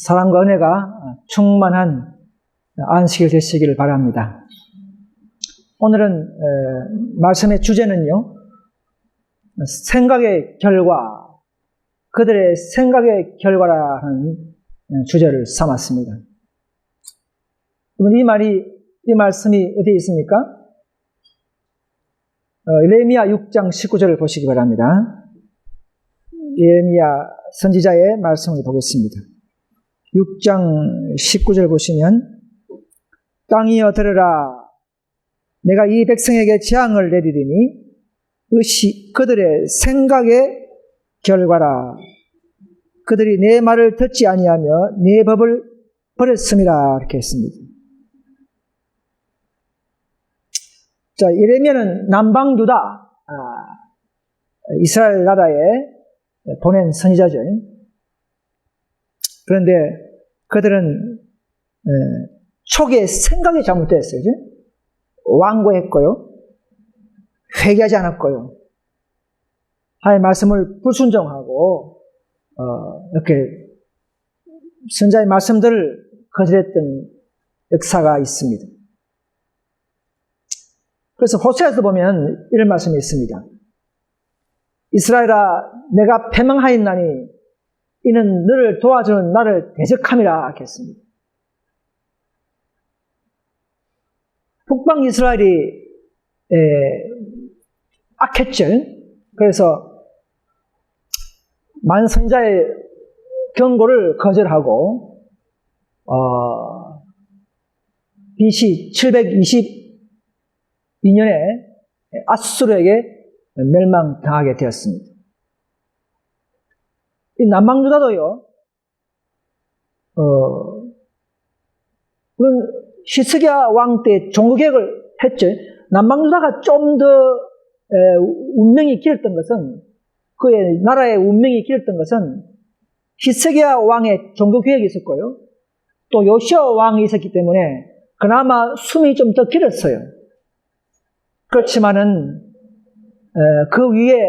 사랑과 은혜가 충만한 안식일 되시기를 바랍니다. 오늘은 말씀의 주제는요, 생각의 결과, 그들의 생각의 결과라는 주제를 삼았습니다. 이 말씀이 어디에 있습니까? 예레미야 6장 19절을 보시기 바랍니다. 예레미야 선지자의 말씀을 보겠습니다. 6장 19절 보시면, 땅이여 들으라, 내가 이 백성에게 재앙을 내리리니 그들의 생각의 결과라. 그들이 내 말을 듣지 아니하며 내 법을 버렸음이라. 이렇게 했습니다. 자, 예레미야는 남방유다, 이스라엘 나라에 보낸 선지자죠. 그런데 그들은 초기에 생각이 잘못됐어요. 완고했고요, 회개하지 않았고요, 하나님의 말씀을 불순종하고 이렇게 선지자의 말씀들을 거절했던 역사가 있습니다. 그래서 호세아서 보면 이런 말씀이 있습니다. 이스라엘아, 내가 패망하였나니 이는 너를 도와주는 나를 대적함이라 이렇게 했습니다. 북방 이스라엘이 악했죠. 그래서 만선자의 경고를 거절하고 BC 722년에 아수르에게 멸망당하게 되었습니다. 이 남방유다도요, 히스기야 왕 때 종교개혁을 했죠. 남방유다가 좀 더 운명이 길었던 것은, 그의 나라의 운명이 길었던 것은 히스기야 왕의 종교개혁이 있었고요, 또 요시야 왕이 있었기 때문에 그나마 숨이 좀 더 길었어요. 그렇지만은 그 위에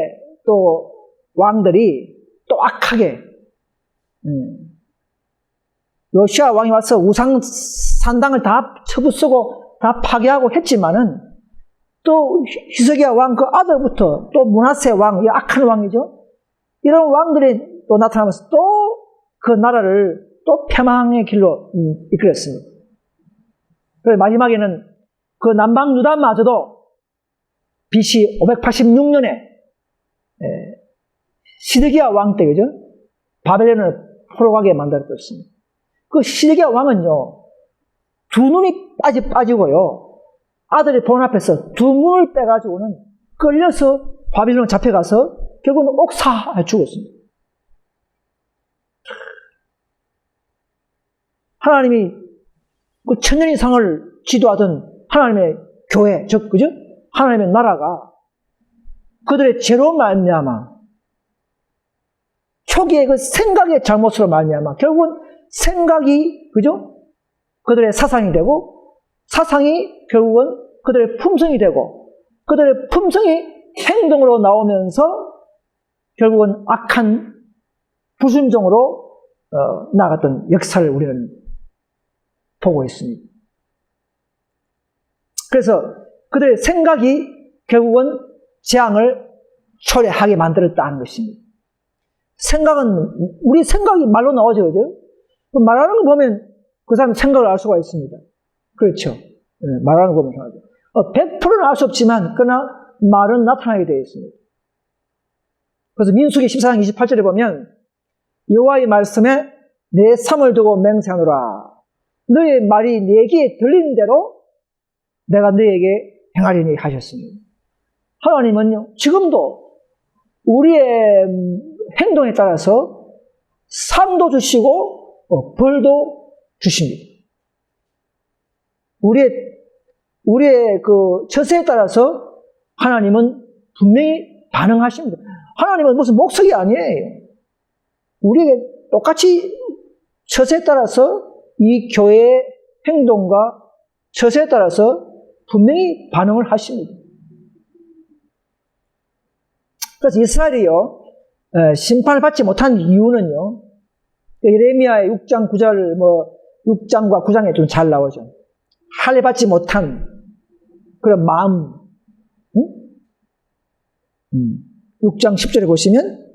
또 왕들이 또 악하게, 요시야 왕이 와서 우상 산당을 다 쳐부수고 다 파괴하고 했지만은 또 히스기야 왕 그 아들부터 또 므낫세 왕, 이 악한 왕이죠. 이런 왕들이 또 나타나면서 또 그 나라를 또 패망의 길로 이끌었습니다. 그래서 마지막에는 그 남방 유다마저도 BC 586년에 시드기야 왕 때, 그죠? 바벨론을 포로가게 만들었습니다. 그 시드기야 왕은요, 두 눈이 빠지고요, 아들이 본 앞에서 두 눈을 빼가지고는 끌려서 바벨론 잡혀가서 결국은 옥사해 죽었습니다. 하나님이 그 천년 이상을 지도하던 하나님의 교회, 그죠? 하나님의 나라가 그들의 죄로 말미암아, 초기에 그 생각의 잘못으로 말미암아 결국은 생각이, 그죠? 그들의 사상이 되고, 사상이 결국은 그들의 품성이 되고, 그들의 품성이 행동으로 나오면서 결국은 악한 불순종으로 나갔던 역사를 우리는 보고 있습니다. 그래서 그들의 생각이 결국은 재앙을 초래하게 만들었다는 것입니다. 생각은, 우리 생각이 말로 나오죠, 그죠? 말하는 거 보면 그 사람 생각을 알 수가 있습니다. 그렇죠. 말하는 거 보면 나오죠. 100%는 알 수 없지만, 그러나 말은 나타나게 되어 있습니다. 그래서 민수기 14장 28절에 보면, 여호와의 말씀에 내 삶을 두고 맹세하노라. 너의 말이 내 귀에 들리는 대로 내가 너에게 행하리니 하셨습니다. 하나님은요, 지금도 우리의 행동에 따라서 상도 주시고 벌도 주십니다. 우리의 그 처세에 따라서 하나님은 분명히 반응하십니다. 하나님은 무슨 목석이 아니에요. 우리에게 똑같이 처세에 따라서 이 교회의 행동과 처세에 따라서 분명히 반응을 하십니다. 그래서 이스라엘이요, 심판을 받지 못한 이유는요, 예레미야의 6장 9절, 6장과 9장에 좀 잘 나오죠. 할례 받지 못한 그런 마음. 6장 10절에 보시면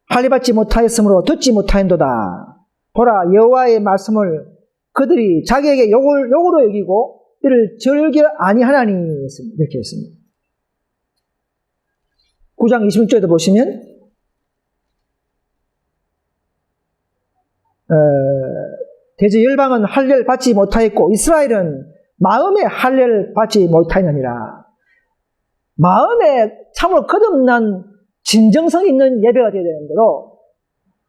할례 받지 못하였으므로 듣지 못하였도다. 보라, 여호와의 말씀을 그들이 자기에게 욕으로 여기고 이를 즐겨 아니하나니 이렇게 했습니다. 9장 26절에도 보시면 대저 열방은 할례를 받지 못하였고 이스라엘은 마음에 할례를 받지 못하였느니라. 마음에 참으로 거듭난 진정성 있는 예배가 되어야 되는데도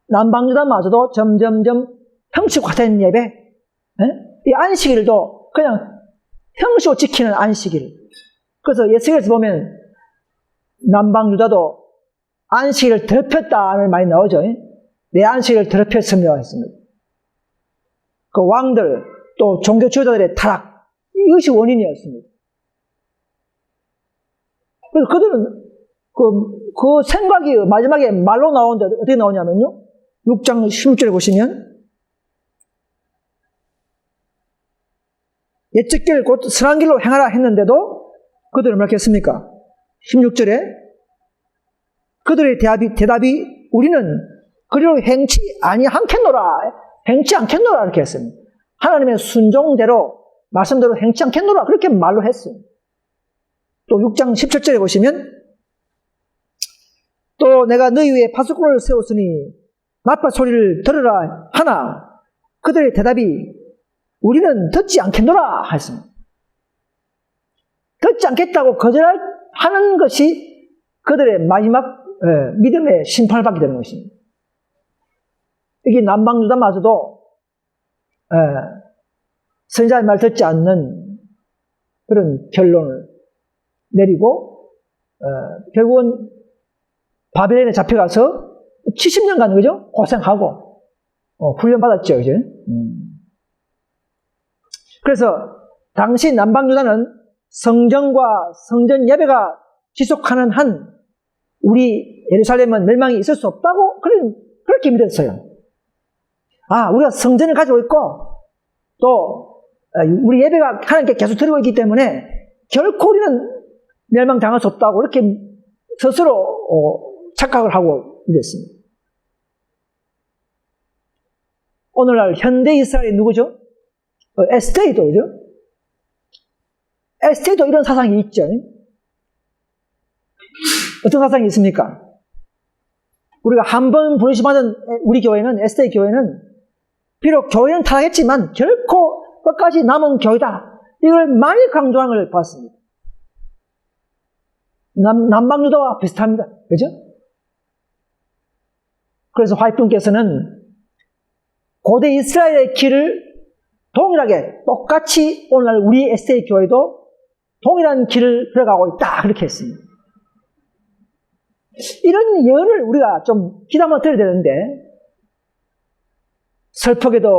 남방유다마저도 점점점 형식화된 예배, 이 안식일도 그냥 형식으로 지키는 안식일. 그래서 예수께서 보면 남방유다도 안식일을 더럽혔다는 말이 나오죠. 내 안식일을 더럽혔으며 했습니다. 그 왕들 또 종교 지도자들의 타락, 이것이 원인이었습니다. 그래서 그들은 그 생각이 마지막에 말로 나오는데 어떻게 나오냐면요, 6장 16절에 보시면 옛적 길 곧 선한 길로 행하라 했는데도 그들은 뭐라고 했습니까? 16절에 그들의 대답이 우리는 그리로 행치 않겠노라 이렇게 했습니다. 하나님의 순종대로 말씀대로 행치 않겠노라 그렇게 말로 했어요. 또 6장 17절에 보시면 또 내가 너희 위에 파수꾼을 세웠으니 나팔 소리를 들으라 하나 그들의 대답이 우리는 듣지 않겠노라 했습니다. 듣지 않겠다고 거절하는 것이 그들의 마지막 믿음의 심판을 받게 되는 것입니다. 이게 남방유다마저도 선지자의 말 듣지 않는 그런 결론을 내리고 결국은 바벨론에 잡혀가서 70년간 그죠? 고생하고 훈련받았죠. 그죠? 그래서 당시 남방유다는 성전과 성전 예배가 지속하는 한 우리 예루살렘은 멸망이 있을 수 없다고 그렇게 믿었어요. 우리가 성전을 가지고 있고 또 우리 예배가 하나님께 계속 드리고 있기 때문에 결코 우리는 멸망당할 수 없다고 이렇게 스스로 착각을 하고 믿었습니다. 오늘날 현대 이스라엘이 누구죠? 에스테이도, 그죠? 에스테이도 이런 사상이 있죠. 어떤 사상이 있습니까? 우리가 한 번 부르심받은 우리 교회는, 에스테이 교회는 비록 교회는 타락했지만 결코 끝까지 남은 교회다. 이걸 많이 강조하는 걸 봤습니다. 남방유다와 비슷합니다. 그죠? 그래서 화이트분께서는 고대 이스라엘의 길을 동일하게 똑같이 오늘날 우리 에스테이 교회도 동일한 길을 걸어가고 있다. 그렇게 했습니다. 이런 예언을 우리가 좀 귀담아 들어야 되는데 슬프게도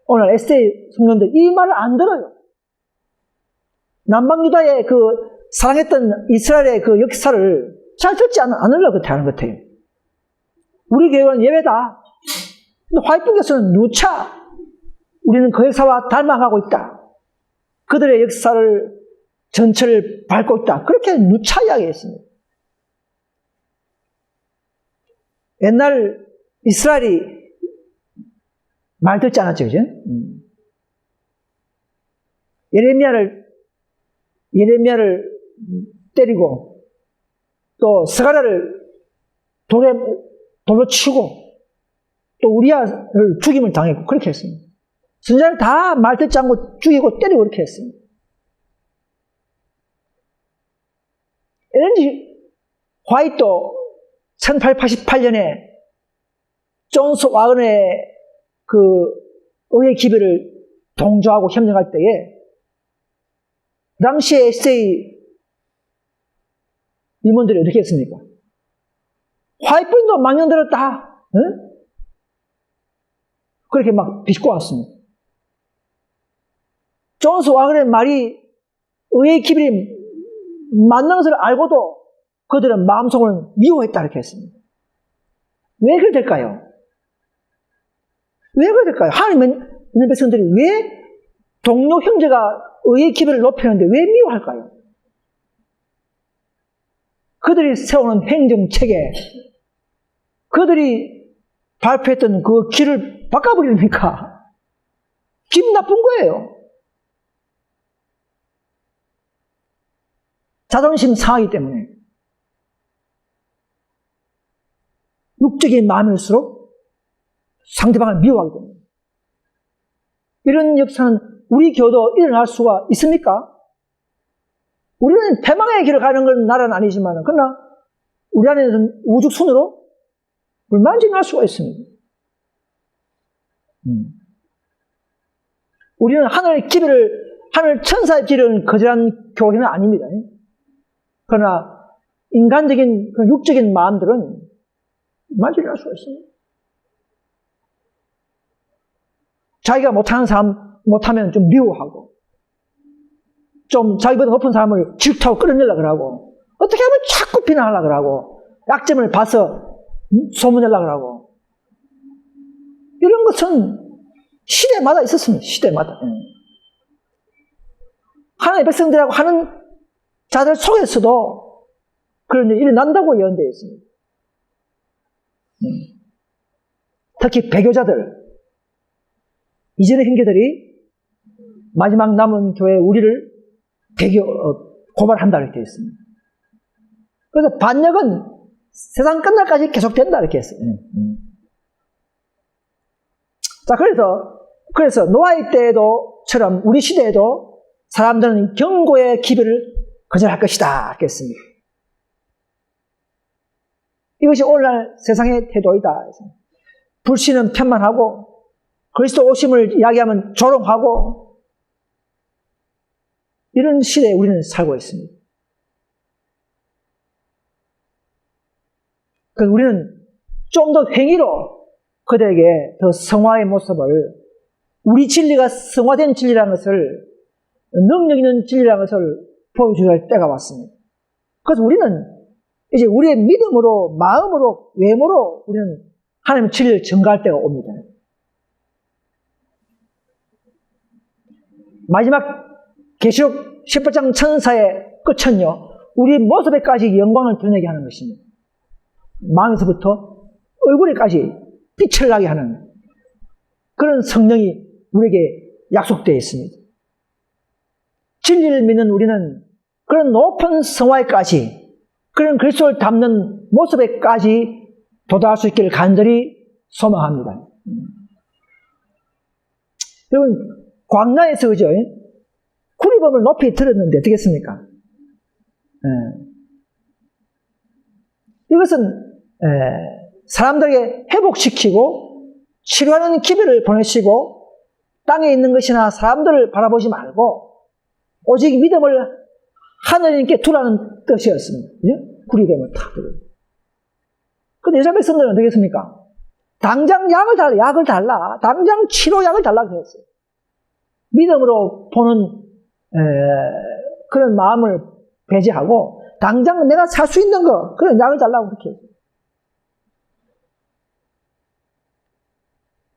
오늘 에스테이 성도들 이 말을 안 들어요. 남방유다의 그 사랑했던 이스라엘의 그 역사를 잘 듣지 않으려고 하는 것 같아요. 우리 교회는 예외다. 화이트분께서는 누차 우리는 그 역사와 닮아가고 있다. 그들의 역사를 전체를 밟고 있다. 그렇게 누차 이야기했습니다. 옛날 이스라엘이 말 듣지 않았죠, 그죠? 예레미야를 때리고 또 스가랴를 돌로 치고 또 우리야를 죽임을 당했고 그렇게 했습니다. 선지자를 다 말 듣지 않고 죽이고 때리고 그렇게 했습니다. LNG 화이트도 1888년에 존스 와건의 그 의회 기별을 동조하고 협력할 때에 당시에 에세이 임원들이 어떻게 했습니까? 화이트도 망령들을 다 그렇게 막 비집고 왔습니다. 존스 와건의 말이 의회 기별이 맞는 것을 알고도 그들은 마음속으로 미워했다 이렇게 했습니다. 왜 그래 될까요? 왜 그래 될까요? 하나님의 있는 백성들이 왜 동료 형제가 의의 기별을 높이는데 왜 미워할까요? 그들이 세우는 행정체계, 그들이 발표했던 그 길을 바꿔버리니까 기분 나쁜 거예요. 자존심 상하기 때문에. 육적인 마음일수록 상대방을 미워하기 때문에. 이런 역사는 우리 교도 일어날 수가 있습니까? 우리는 패망의 길을 가는 건 나라는 아니지만, 그러나 우리 안에서는 우죽순으로 불만진할 수가 있습니다. 우리는 하늘 천사의 길을 거절한 교회는 아닙니다. 그러나 인간적인, 육적인 마음들은 불만진할 수가 있습니다. 자기가 못하는 사람, 못하면 좀 미워하고, 좀 자기보다 높은 사람을 질투하고 끌어내려고 하고, 어떻게 하면 자꾸 비난하려고 하고, 약점을 봐서 소문내려고 하고, 이런 것은 시대마다 있었습니다. 시대마다. 하나님의 백성들하고 하는 자들 속에서도 그런 일이 난다고 예언되어 있습니다. 특히 배교자들, 이전의 형제들이 마지막 남은 교회 우리를 고발한다 이렇게 되어 있습니다. 그래서 반역은 세상 끝날까지 계속된다 이렇게 했어요. 자, 그래서 노아의 때에도처럼 우리 시대에도 사람들은 경고의 기별을 거절할 것이다 이렇게 했습니다. 이것이 오늘날 세상의 태도이다. 불신은 편만하고 그리스도 오심을 이야기하면 조롱하고 이런 시대에 우리는 살고 있습니다. 그래서 우리는 좀 더 행위로 그들에게 더 성화의 모습을, 우리 진리가 성화된 진리라는 것을, 능력 있는 진리라는 것을 보여줘야 할 때가 왔습니다. 그래서 우리는 이제 우리의 믿음으로, 마음으로, 외모로 우리는 하나님의 진리를 증거할 때가 옵니다. 마지막 계시록 18장 천사의 끝은요, 우리 모습에까지 영광을 드러내게 하는 것입니다. 마음에서부터 얼굴에까지 빛을 나게 하는 그런 성령이 우리에게 약속되어 있습니다. 진리를 믿는 우리는 그런 높은 성화에까지, 그런 그리스도를 담는 모습에까지 도달할 수 있기를 간절히 소망합니다. 여러분, 광야에서 그죠? 구리범을 높이 들었는데 어떻겠습니까? 이것은 사람들에게 회복시키고 치료하는 기별을 보내시고 땅에 있는 것이나 사람들을 바라보지 말고 오직 믿음을 하나님께 두라는 뜻이었습니다. 구리뱀을 탁 들어요. 근데 예전 백성들은 어떻게 했습니까? 당장 약을 달라. 당장 치료약을 달라고 했어요. 믿음으로 보는 그런 마음을 배제하고 당장 내가 살 수 있는 거, 그런 약을 달라고 그렇게 했어요.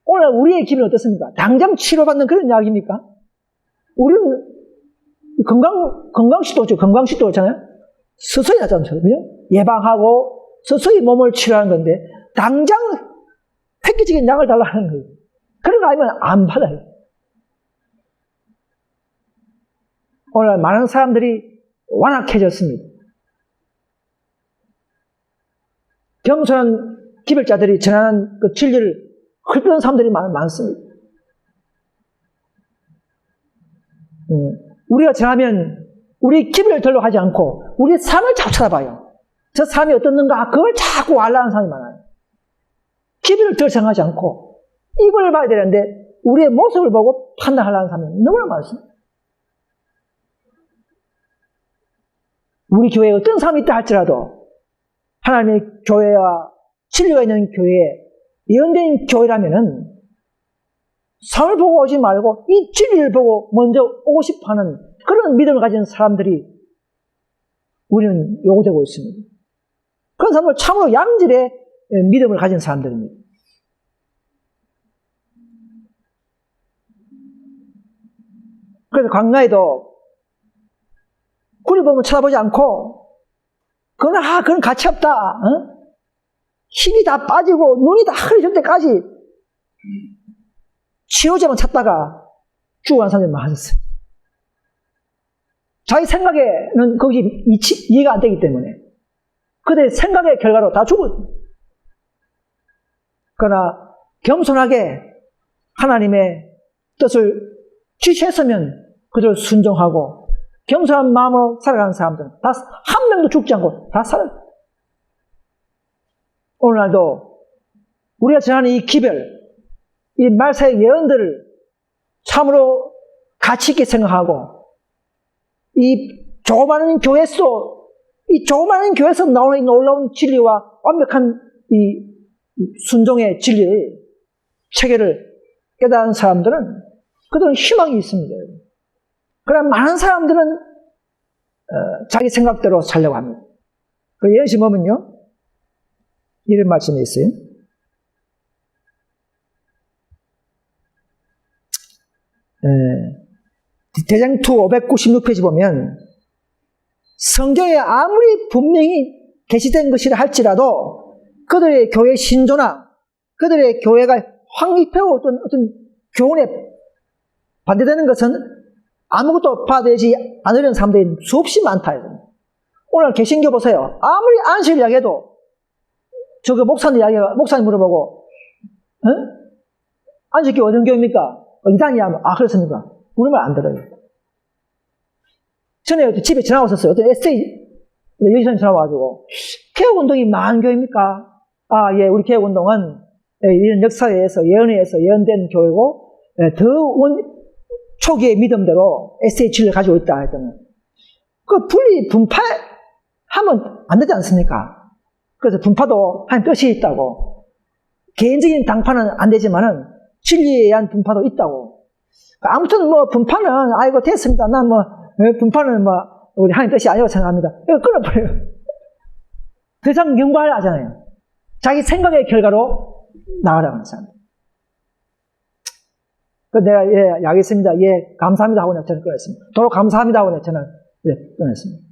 오늘 우리의 기분은 어떻습니까? 당장 치료받는 그런 약입니까? 우리는 건강식도 있잖아요. 서서히 하잖아요. 그죠? 예방하고 서서히 몸을 치료하는 건데 당장 획기적인 약을 달라는 거예요. 그런 거 아니면 안 받아요. 오늘 많은 사람들이 완악해졌습니다. 겸손한 기별자들이 전하는 그 진리를 흡입하는 사람들이 많습니다. 우리가 전하면 우리 기별을 들러 하지 않고 우리의 삶을 자꾸 쳐다봐요. 저 삶이 어떻는가 그걸 자꾸 알라는 사람이 많아요. 기별을 덜 생각하지 않고 이걸 봐야 되는데 우리의 모습을 보고 판단하려는 사람이 너무나 많습니다. 우리 교회에 어떤 사람이 있다 할지라도 하나님의 교회와 진리가 있는 교회에 예언된 교회라면은 상을 보고 오지 말고 이 진리를 보고 먼저 오고 싶어하는 그런 믿음을 가진 사람들이 우리는 요구되고 있습니다. 그런 사람들 참으로 양질의 믿음을 가진 사람들입니다. 그래서 광야에도 굴이 보면 쳐다보지 않고, 그건 가치 없다. 어? 힘이 다 빠지고 눈이 다 흐려질 때까지 치료제만 찾다가 죽어간 사람들이 많았어요. 자기 생각에는 거기 이해가 안 되기 때문에. 그들의 생각의 결과로 다 죽었어요. 그러나 겸손하게 하나님의 뜻을 지시했으면 그들을 순종하고 겸손한 마음으로 살아가는 사람들은 다 한 명도 죽지 않고 다 살아요. 오늘날도 우리가 전하는 이 기별, 이 말세의 예언들을 참으로 가치 있게 생각하고 이 조그마한 교회에서 나오는 이 놀라운 진리와 완벽한 이 순종의 진리의 체계를 깨달은 사람들은 그들은 희망이 있습니다. 그러나 많은 사람들은 자기 생각대로 살려고 합니다. 예를 들면요, 이런 말씀이 있어요. 대장투 596페이지 보면 성경에 아무리 분명히 게시된 것이라 할지라도 그들의 교회 신조나 그들의 교회가 확립해온 어떤 교훈에 반대되는 것은 아무것도 받아들이지 않으려는 사람들이 수없이 많다. 오늘 개신교 보세요. 아무리 안식을 이야기해도 저거 목사님 물어보고, 안식교 어떤 교회입니까? 이단이야. 그렇습니까? 우리 말 안 들어요. 전에 집에 전화 왔었어요. 어떤 에세이 여기서 전화 와가지고, 개혁운동이 망한 교회입니까? 예, 우리 개혁운동은 이런 역사에 의해서 예언에 의해서 예언된 교회고, 더 초기의 믿음대로 에세이 진리를 가지고 있다 했더니, 그 분리 분파하면 안 되지 않습니까? 그래서 분파도 한 뜻이 있다고. 개인적인 당파는 안 되지만은 진리에 의한 분파도 있다고. 아무튼 분파는 아이고 됐습니다. 난 분파는 우리 하나님 뜻이 아니라고 생각합니다. 이거 끊어버려요. 더 이상 연구하려 하잖아요. 자기 생각의 결과로 나가라고 하는 사람. 내가 알겠습니다. 감사합니다 하고 저는 끊었습니다. 도로 감사합니다 하고 저는 끊었습니다.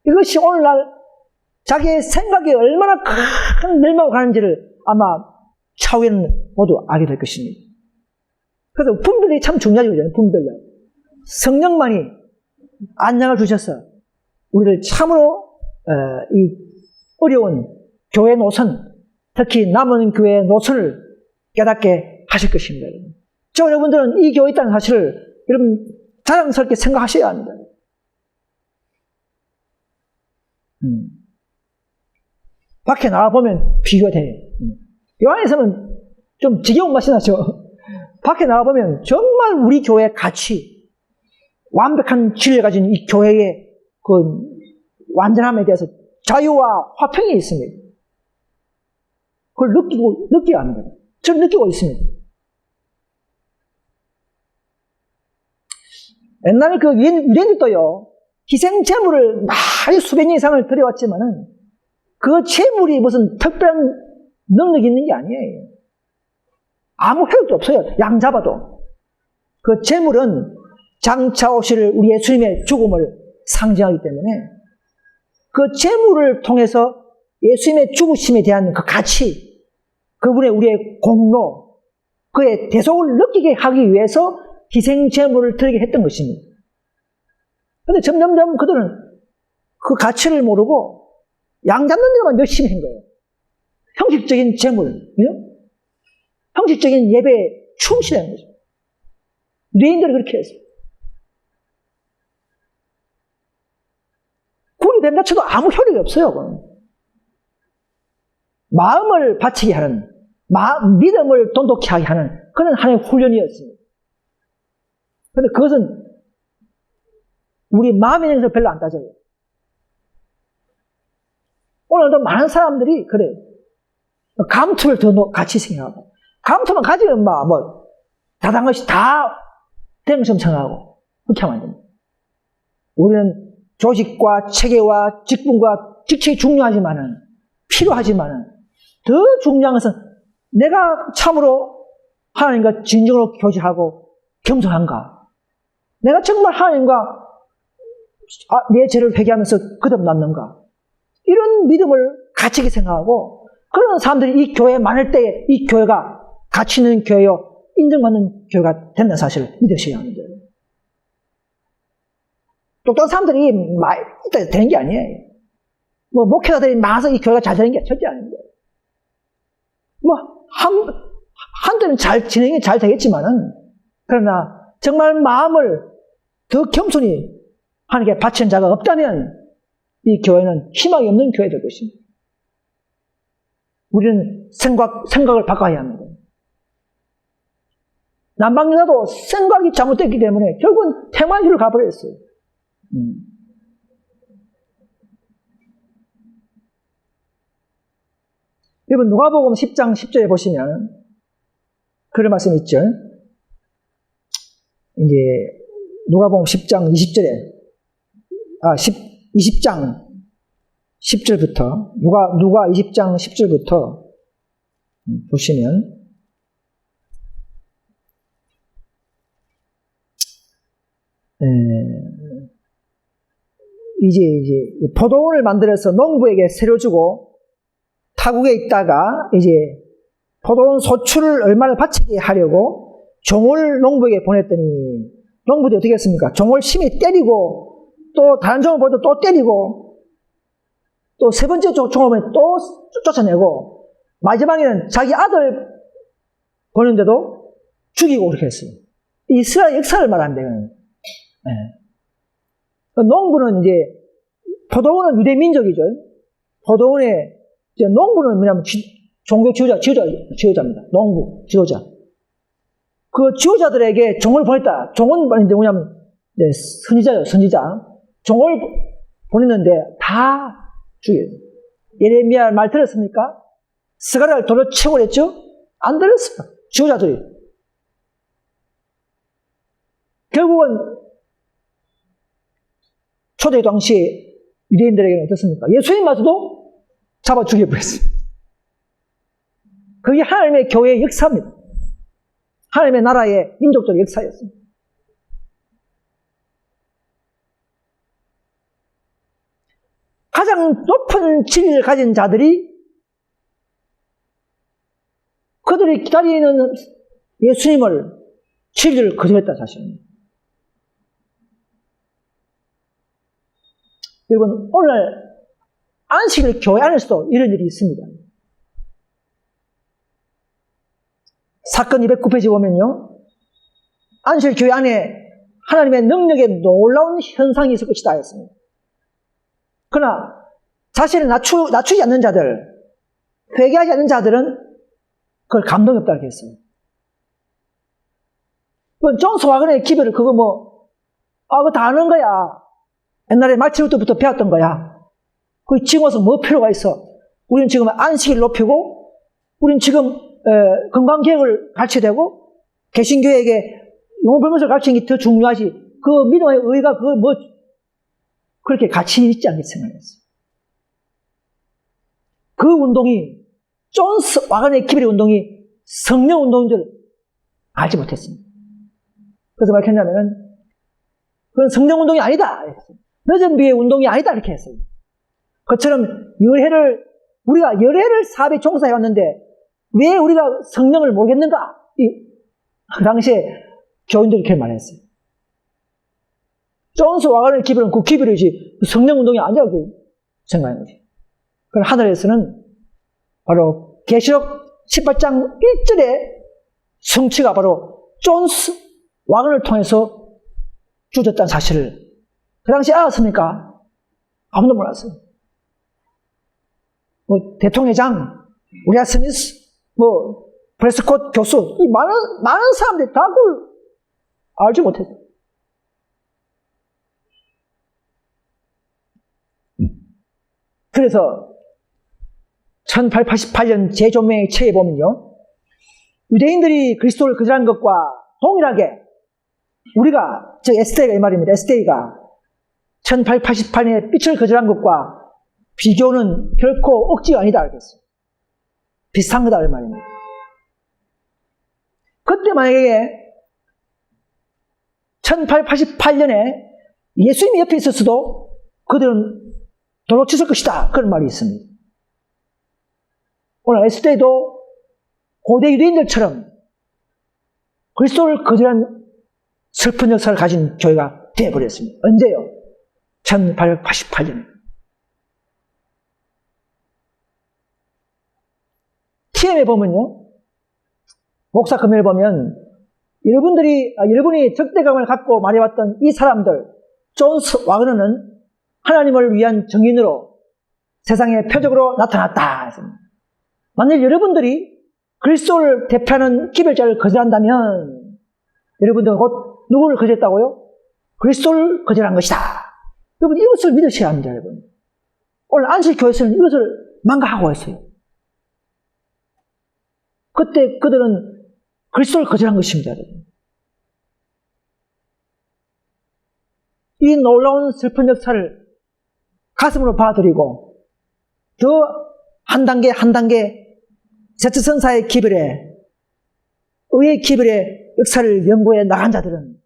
이것이 오늘날 자기의 생각이 얼마나 큰 멸망으로 가는지를 아마 차후에는 모두 알게 될 것입니다. 그래서 분별력이 참 중요하죠. 분별력. 성령만이 안녕을 주셔서 우리를 참으로 이 어려운 교회 노선, 특히 남은 교회의 노선을 깨닫게 하실 것입니다. 여러분들은 이 교회에 있다는 사실을 여러분 자랑스럽게 생각하셔야 합니다. 밖에 나가보면 비교가 돼요. 이 안에서는 좀 지겨운 맛이 나죠. 밖에 나가보면 정말 우리 교회의 가치, 완벽한 진리를 가진 이 교회의 그 완전함에 대해서 자유와 화평이 있습니다. 그걸 느껴야 합니다. 저는 느끼고 있습니다. 옛날에 그 유대인들도요, 희생 제물을 많이 수백 년 이상을 드려왔지만은 그 제물이 무슨 특별한 능력이 있는 게 아니에요. 아무 효력도 없어요. 양 잡아도. 그 제물은 장차 오실 우리 예수님의 죽음을 상징하기 때문에 그 제물을 통해서 예수님의 죽으심에 대한 그 가치, 그분의 우리의 공로, 그의 대속을 느끼게 하기 위해서 희생 제물을 드리게 했던 것입니다. 그런데 점점점 그들은 그 가치를 모르고 양 잡는 데만 열심히 한 거예요. 형식적인 제물, 형식적인 예배에 충실한 거죠. 유대인들은 그렇게 했어요. 굴이 된다 쳐도 아무 효력이 없어요. 그건. 마음을 바치게 하는, 믿음을 돈독히 하게 하는 그런 하나의 훈련이었습니다. 그런데 그것은 우리 마음에 대해서 별로 안 따져요. 오늘도 많은 사람들이 그래요. 감투를 더 같이 생각하고, 감투만 가지면 다당한 것이 다 된 것처럼 생각하고, 그렇게 하면 안 됩니다. 우리는 조직과 체계와 직분과 직책이 중요하지만은, 필요하지만 더 중요한 것은 내가 참으로 하나님과 진정으로 교제하고 겸손한가? 내가 정말 하나님과 내 죄를 회개하면서 거듭났는가? 이런 믿음을 가치있게 생각하고 그런 사람들이 이 교회에 많을 때에 이 교회가 가치 있는 교회요, 인정받는 교회가 된다는 사실을 믿으셔야 합니다. 똑똑한 사람들이 있다 되는 게 아니에요. 뭐 목회자들이 많아서 이 교회가 잘 되는 게 절대 아닙니다. 뭐 한때는 진행이 잘 되겠지만은, 그러나 정말 마음을 더 겸손히 하나님께 바치는 자가 없다면 이 교회는 희망이 없는 교회 될 것입니다. 우리는 생각을 바꿔야 합니다. 남방여자도 생각이 잘못됐기 때문에 결국은 태만주를 가버렸어요. 여러분, 누가복음 10장 10절에 보시면 그런 말씀 있죠. 이제 누가복음 10장 20절에 20장 10절부터 누가 20장 10절부터 보시면 이제 포도원을 만들어서 농부에게 새로 주고 타국에 있다가 이제 포도원 소출을 얼마를 바치게 하려고 종을 농부에게 보냈더니 농부들이 어떻게 했습니까? 종을 심히 때리고 또 다른 종을 보도 또 때리고 또 세 번째 종을 보면 또 쫓아내고 마지막에는 자기 아들 보는데도 죽이고 그렇게 했어요. 이스라엘 역사를 말합니다. 네. 농부는 이제 포도원은 유대 민족이죠. 포도원에 이제 농부는 뭐냐면 종교 지도자입니다. 농부 지도자. 그 지도자들에게 종을 보냈다. 종은 뭐냐면 선지자요, 선지자. 종을 보냈는데 다 죽여요. 예레미야 말 들었습니까? 스가랴를 돌로 채고 그랬죠? 안 들었어요. 지도자들이. 결국은 초대 당시 유대인들에게는 어떻습니까? 예수님마저도 잡아 죽여버렸어요. 그게 하나님의 교회의 역사입니다. 하나님의 나라의 민족들의 역사였습니다. 가장 높은 지위를 가진 자들이 그들이 기다리는 예수님을 진리를 거절했다 사실입니다. 여러분, 오늘 안식일 교회 안에서도 이런 일이 있습니다. 사건 209페이지 보면요, 안식일 교회 안에 하나님의 능력에 놀라운 현상이 있을 것이다 했습니다. 그러나 자신을 낮추지 않는 자들, 회개하지 않는 자들은 그걸 감동이 없다고 했어요. 그건 존스 와그너의 기별을 그거 다 아는 거야. 옛날에 마틴 루터부터 배웠던 거야. 그 지금 와서 뭐 필요가 있어? 우리는 지금 안식일 높이고, 우리는 지금 건강계획을 가르쳐야 되고, 개신교에게 용어변호사를 가르치는 게 더 중요하지. 그 믿음의 의가 그렇게 가치 있지 않게 생각했어요. 그 운동이 존스 와그너의 기별의 운동이 성령 운동인 줄 알지 못했습니다. 그래서 뭘 했냐면은 그건 성령 운동이 아니다. 늦은 비의 운동이 아니다. 이렇게 했어요. 그처럼 우리가 열애를 사업에 종사해 왔는데 왜 우리가 성령을 모르겠는가? 그 당시에 교인들이 이렇게 말했어요. 존스 와그너의 기별은 그 기별이지 성령 운동이 아니라고 생각하는 거지. 그럼 하늘에서는 바로 계시록 18장 1절의 성취가 바로 존스 와그너를 통해서 주어졌다는 사실을 그 당시에 알았습니까? 아무도 몰랐어요. 대통령장, 우리아 스미스, 브레스콧 교수, 이 많은 사람들이 다 그걸 알지 못했어요. 그래서 1888년 재조명의 책에 보면요, 유대인들이 그리스도를 거절한 것과 동일하게 에스테가 이 말입니다. 에스테가 1888년에 빛을 거절한 것과 비교는 결코 억지가 아니다 알겠어요. 비슷한 거다 이 말입니다. 그때 만약에 1888년에 예수님이 옆에 있었어도 그들은 돌로 치실 것이다. 그런 말이 있습니다. 오늘 에스더도 고대 유대인들처럼 그리스도를 거절한 슬픈 역사를 가진 교회가 되어버렸습니다. 언제요? 1888년. TM에 보면요, 목사 금연을 보면 여러분이 적대감을 갖고 말해왔던 이 사람들, 존스 와그너는 하나님을 위한 정인으로 세상의 표적으로 나타났다. 만약 여러분들이 그리스도를 대표하는 기별자를 거절한다면 여러분들은 곧 누구를 거절했다고요? 그리스도를 거절한 것이다. 여러분 이것을 믿으셔야 합니다. 여러분. 오늘 안식교회에서는 이것을 망각하고 있어요. 그때 그들은 그리스도를 거절한 것입니다. 여러분. 이 놀라운 슬픈 역사를 가슴으로 받아들이고 더 한 단계 제트선사의 기별에 의의 기별의 역사를 연구해 나간 자들은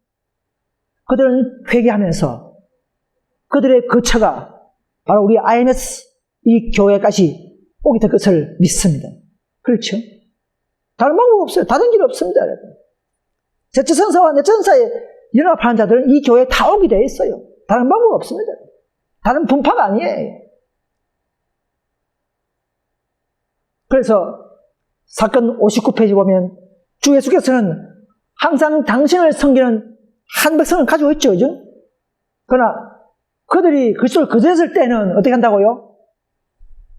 그들은 회개하면서 그들의 거처가 바로 우리 IMS 이 교회까지 오게 될 것을 믿습니다. 그렇죠? 다른 방법 없어요. 다른 길 없습니다. 여러분. 제트선사와 내천사에 연합하는 자들은 이 교회에 다 오게 되어 있어요. 다른 방법 없습니다. 다른 분파가 아니에요. 그래서 사건 59페이지 보면 주 예수께서는 항상 당신을 섬기는 한 백성을 가지고 있죠. 그죠? 그러나 그들이 그리스도를 거절했을 때는 어떻게 한다고요?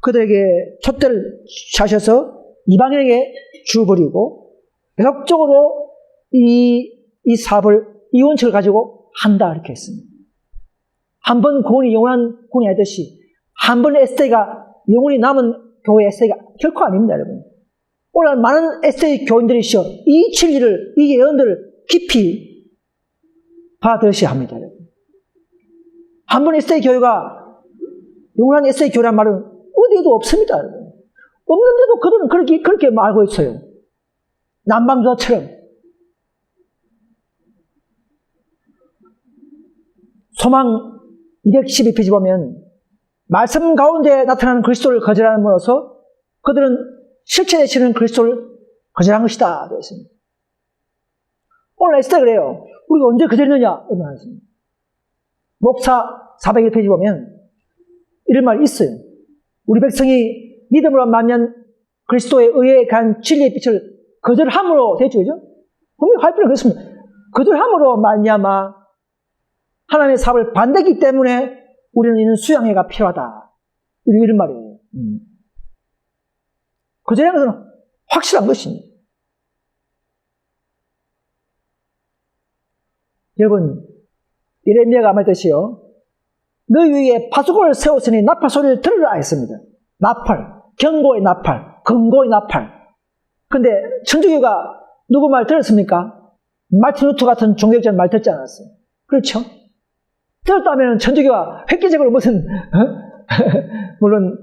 그들에게 촛대를 차셔서 이방인에게 주어버리고 계속적으로 이 사업을 이원칙을 가지고 한다 이렇게 했습니다. 한 번 구원이 영원한 구원이 하듯이 한 번 에스테가 영원히 남은 교회 에세이가 결코 아닙니다, 여러분. 오늘 많은 에세이 교인들이시여 이 진리를, 이 예언들을 깊이 받아들으셔야 합니다, 여러분. 한 번 에세이 교회가 영원한 에세이 교회란 말은 어디에도 없습니다, 여러분. 없는데도 그들은 그렇게 알고 있어요. 남방주처럼. 소망 212페이지 보면 말씀 가운데 나타나는 그리스도를 거절함으로써 그들은 실체 되시는 그리스도를 거절한 것이다. 그랬습니다. 오늘 에스더가 그래요. 우리가 언제 거절했느냐? 목사 401페이지 보면 이런 말이 있어요. 우리 백성이 믿음으로 만면 그리스도의 의에 간 진리의 빛을 거절함으로 됐죠. 그죠? 분명히 화이프는 그렇습니다. 거절함으로 말미암아 하나님의 사업을 반대하기 때문에 우리는 이는 수양회가 필요하다. 이런 말이에요. 거절하는 것은 확실한 것입니다. 여러분, 예레미야가 말했듯이요. 너희 위에 파수꾼을 세웠으니 나팔 소리를 들으라 했습니다. 나팔, 경고의 나팔, 금고의 나팔. 근데 천주교가 누구 말 들었습니까? 마틴 루터 같은 종교학자는 말 듣지 않았어요. 그렇죠? 들었다면 천주교가 획기적으로 무슨 물론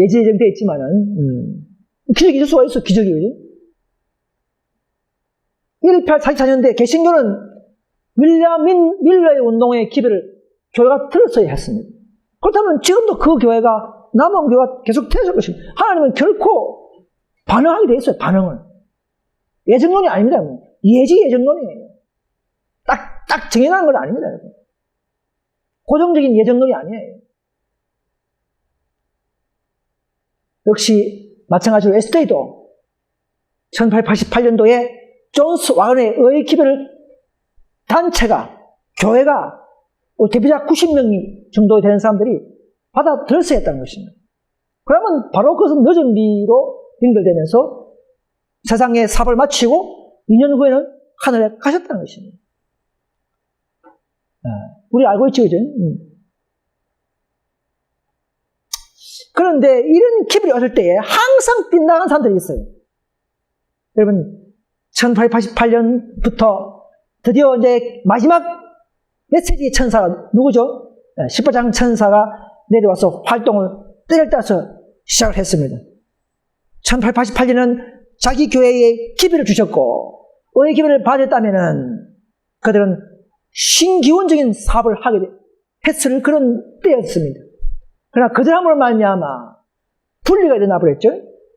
예지 예정되어 있지만은 기적이 있을 수가 있어. 기적이. 1844년대 개신교는 윌리엄 밀러의 운동의 기별을 교회가 들었어야 했습니다. 그렇다면 지금도 그 교회가 남은 교회가 계속 되어질 것입니다. 하나님은 결코 반응하게 돼 있어요. 반응을. 예정론이 아닙니다. 예지 예정론이에요. 딱 정해놓은 건 아닙니다. 여러분. 고정적인 예정론이 아니에요. 역시 마찬가지로 에스테이도 1888년도에 존스 와그너의 의의 기별을 단체가, 교회가 대표자 90명 정도 되는 사람들이 받아들였어야 했다는 것입니다. 그러면 바로 그것은 늦은 비로 연결되면서 세상의 사업을 마치고 2년 후에는 하늘에 가셨다는 것입니다. 우리 알고 있죠, 그죠? 그런데 이런 기별이 왔을 때에 항상 빗나간 사람들이 있어요. 여러분, 1888년부터 드디어 이제 마지막 메시지 천사가 누구죠? 18장 천사가 내려와서 활동을 때를 따서 시작을 했습니다. 1888년은 자기 교회에 기별을 주셨고, 왜 기별을 받았다면은 그들은 신기원적인 사업을 하게 했을 그런 때였습니다. 그러나 그들함으로 말미암아 분리가 일어나 버렸죠.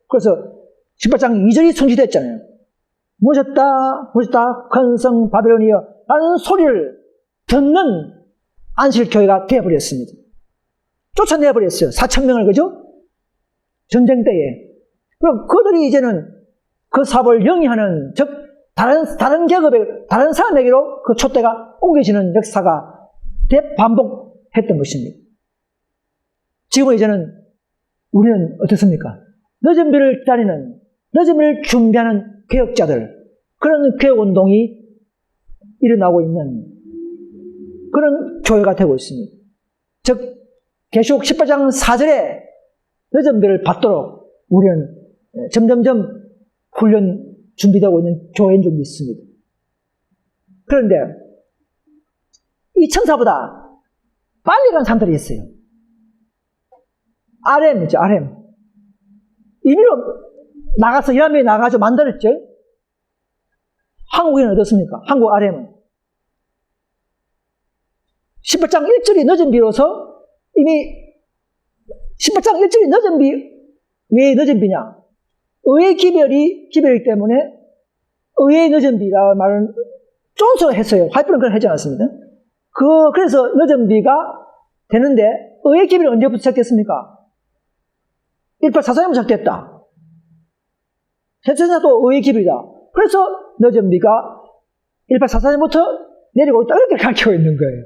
그래서 18장 2절이 성취됐잖아요. 무엇이다 건성 바벨론이여 라는 소리를 듣는 안식교회가 되어버렸습니다. 쫓아내버렸어요. 4,000명을, 그죠? 전쟁 때에. 그럼 그들이 이제는 그 사업을 영위하는, 즉 다른 계급에, 다른 사람에게로 그 촛대가 옮겨지는 역사가 대반복했던 것입니다. 지금은 이제는 우리는 어떻습니까? 늦은 비를 기다리는, 늦은 비를 준비하는 개혁자들, 그런 개혁운동이 일어나고 있는 그런 교회가 되고 있습니다. 즉 계시록 18장 4절에 늦은 비를 받도록 우리는 점점점 훈련 준비되고 있는 교회인 줄 믿습니다. 그런데 이 천사보다 빨리 간 사람들이 있어요. RM이죠, RM. 이미로 나가서, 이란명이 나가서 만들었죠. 한국인은 어떻습니까? 한국 RM은 18장 1절이 늦은 비로서 이미 18장 1절이 늦은 비, 왜 늦은 비냐? 의의 기별이기 때문에 의의 늦은 비라는 말은 쫀수가 했어요. 화이프는 그걸 하지 않았습니다. 그래서 늦은 비가 되는데, 의의 기별이 언제부터 시작됐습니까? 1844년부터 시작됐다. 세천사도 의의 기별이다. 그래서 늦은 비가 1844년부터 내리고 있다. 이렇게 가르치고 있는 거예요.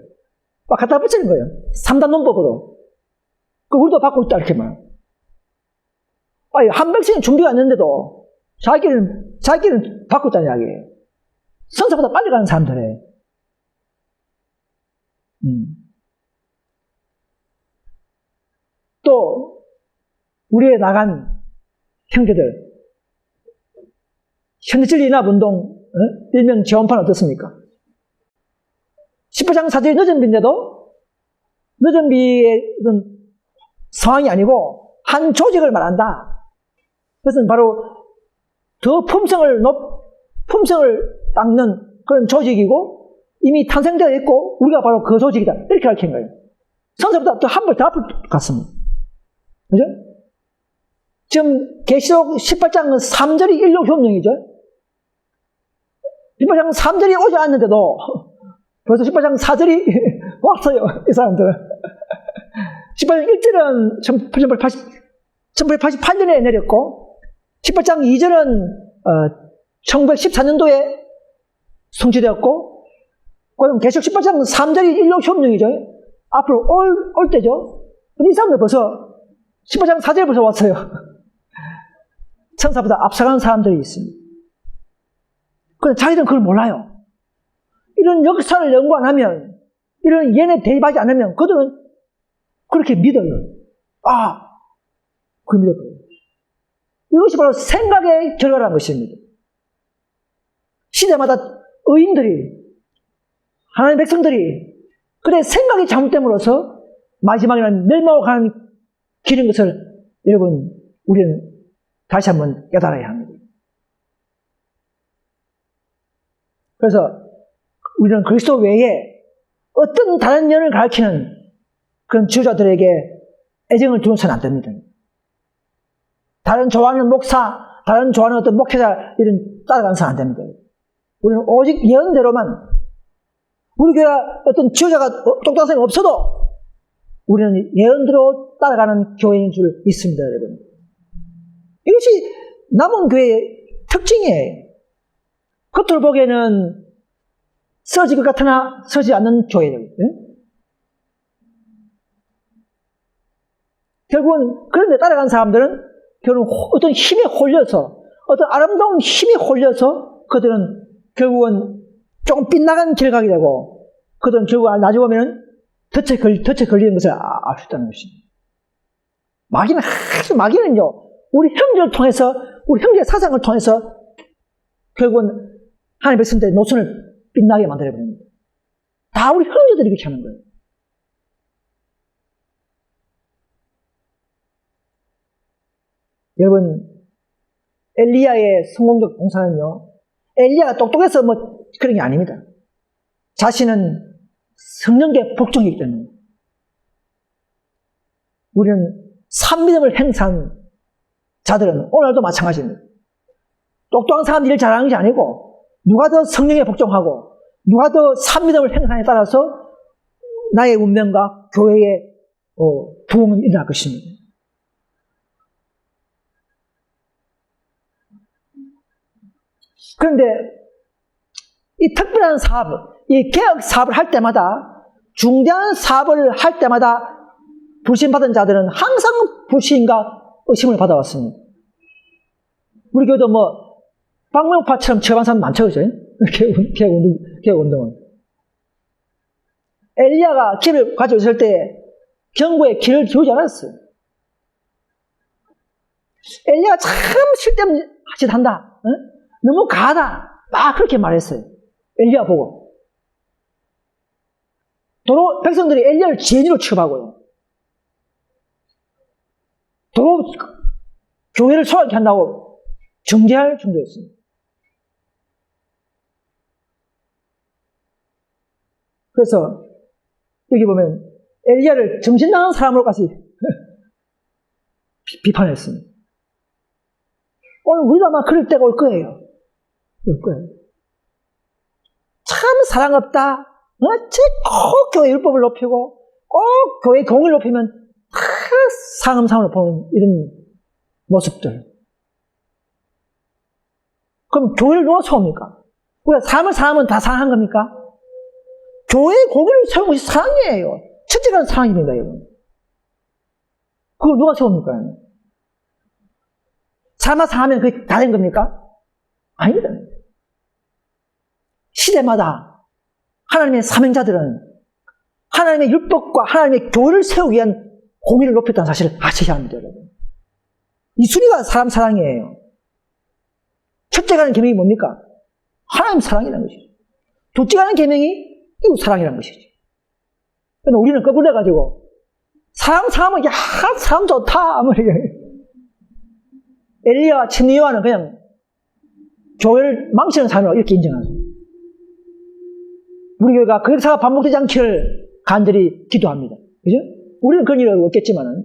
막 갖다 붙이는 거예요. 3단 논법으로. 우리도 받고 있다, 이렇게 말. 한 백성이 준비가 안 됐는데도 자기는 받고 있다는 이야기예요. 선사보다 빨리 가는 사람들에. 또, 우리에 나간 형제들, 현대진리인합운동, 일명 지원판 어떻습니까? 18장 4절이 늦은 비인데도, 늦은 비의 상황이 아니고, 한 조직을 말한다. 그것은 바로 더 품성을 닦는 그런 조직이고, 이미 탄생되어 있고, 우리가 바로 그 조직이다. 이렇게 가르친 거예요. 선사보다 또 한 발 더 앞을 갔습니다. 그죠? 지금 계시록 18장 3절이 일용 효명이죠. 18장 3절이 오지 않는데도 벌써 18장 4절이 왔어요. 이 사람들은. 18장 1절은 1888년에 내렸고 18장 2절은 1914년도에 성취되었고, 그럼 계시록 18장 3절이 일용 효명이죠. 앞으로 올 때죠. 이 사람들 벌써 18장 4절에 벌써 왔어요. 천사보다 앞서가는 사람들이 있습니다. 그런데 자기들은 그걸 몰라요. 이런 역사를 연구 안 하면, 이런 예언에 대입하지 않으면 그들은 그렇게 믿어요. 그걸 믿어요. 이것이 바로 생각의 결과라는 것입니다. 시대마다 의인들이, 하나님의 백성들이 그들의 생각이 잘못됨으로써 마지막에는 멸망하고 가는 길인 것을 여러분, 우리는 다시 한번 깨달아야 합니다. 그래서 우리는 그리스도 외에 어떤 다른 연을 가르치는 그런 지도자들에게 애정을 두어서는 안 됩니다. 다른 좋아하는 목사, 다른 좋아하는 어떤 목회자 이런 따라가는 사람 안 됩니다. 우리는 오직 예언대로만, 우리 교회 어떤 지도자가 똑똑한 사람이 없어도 우리는 예언대로 따라가는 교회인 줄 믿습니다, 여러분. 이것이 남은 교회의 특징이에요. 겉으로 보기에는 쓰러질 것 같으나 서지 않는 교회들. 결국은 그런 데 따라간 사람들은 결국은 어떤 힘에 홀려서, 어떤 아름다운 힘에 홀려서 그들은 결국은 조금 빗나간 길을 가게 되고, 그들은 결국 나중에 보면 덫에 걸리는 것을 알 수 있다는 것입니다. 마귀는요, 우리 형제를 통해서, 우리 형제의 사상을 통해서 결국은 하나님의 백성들의 노선을 빛나게 만들어버립니다. 다 우리 형제들이 그렇게 하는 거예요. 여러분, 엘리야의 성공적 봉사는요, 엘리야가 똑똑해서 뭐 그런 게 아닙니다. 자신은 성령께 복종이기 때문에. 우리는 산믿음을 행사한 자들은 오늘도 마찬가지입니다. 똑똑한 사람들이 잘하는 것이 아니고 누가 더 성령에 복종하고 누가 더 산믿음을 행사에 따라서 나의 운명과 교회의 부흥은 일어날 것입니다. 그런데 이 특별한 사업, 이 개혁 사업을 할 때마다, 중대한 사업을 할 때마다 불신받은 자들은 항상 불신과 의심을 받아왔습니다. 우리 교회도 뭐 박명파처럼 처방한 사람 많죠, 그죠? 개혁운동은. 엘리야가 길을 가지고 있을 때 경고에 귀를 기울이지 않았어요. 엘리야가 참 쓸데없는 짓 한다. 어? 너무 가하다. 막 그렇게 말했어요. 엘리야 보고. 도로 백성들이 엘리야를 죄인으로 취급하고요. 도로 교회를 소화하게 한다고 정죄할 정도였습니다. 그래서 여기 보면 엘리야를 정신나간 사람으로까지 비판했습니다. 오늘 우리도 아마 그럴 때가 올 거예요. 올 거예요. 참 사랑 없다. 꼭 교회 율법을 높이고 꼭 교회 공을 높이면 다 상음상으로 보는 이런 모습들. 그럼 교회를 누가 세웁니까? 우리가 삶을 사람은 다 사랑한 겁니까? 교회의 공을 세우는 것이 사랑이에요. 첫째가 사랑입니다, 여러분. 그걸 누가 세웁니까? 삶을 사랑하면 그게 다 된 겁니까? 아닙니다. 시대마다 하나님의 사명자들은 하나님의 율법과 하나님의 교회를 세우기 위한 공의를 높였다는 사실을 아셔야 합니다, 여러분. 이 순위가 사람 사랑이에요. 첫째가 하는 계명이 뭡니까? 하나님 사랑이라는 것이죠. 둘째가 하는 계명이 이웃 사랑이라는 것이죠. 근데 우리는 거꾸로 해가지고 사람 사랑하면 야 사람 좋다 뭐 엘리야와 침례 요한은 그냥 교회를 망치는 사람이라고 이렇게 인정하죠. 우리 교회가 그 역사가 반복되지 않기를 간절히 기도합니다. 그죠? 우리는 그런 일은 없겠지만은.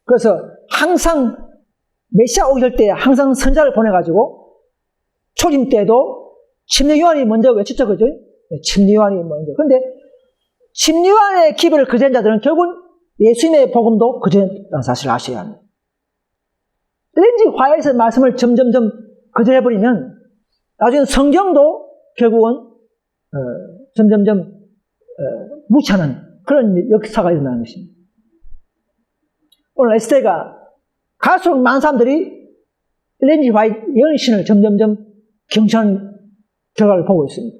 그래서 항상 메시아 오기 될 때 항상 선자를 보내가지고 초림 때도 침례 요한이 먼저 외쳤죠, 그죠? 침례 요한이 먼저. 그런데 침례 요한의 기별을 거절한 자들은 결국은 예수님의 복음도 거절했다는 사실을 아셔야 합니다. 렌지 화에서 말씀을 점점점 거절해버리면 나중에 성경도 결국은 점점점 무시하는 그런 역사가 일어나는 것입니다. 오늘 에스테가 갈수록 많은 사람들이 렌지 화이트 예언신을 점점점 경청하는 결과를 보고 있습니다.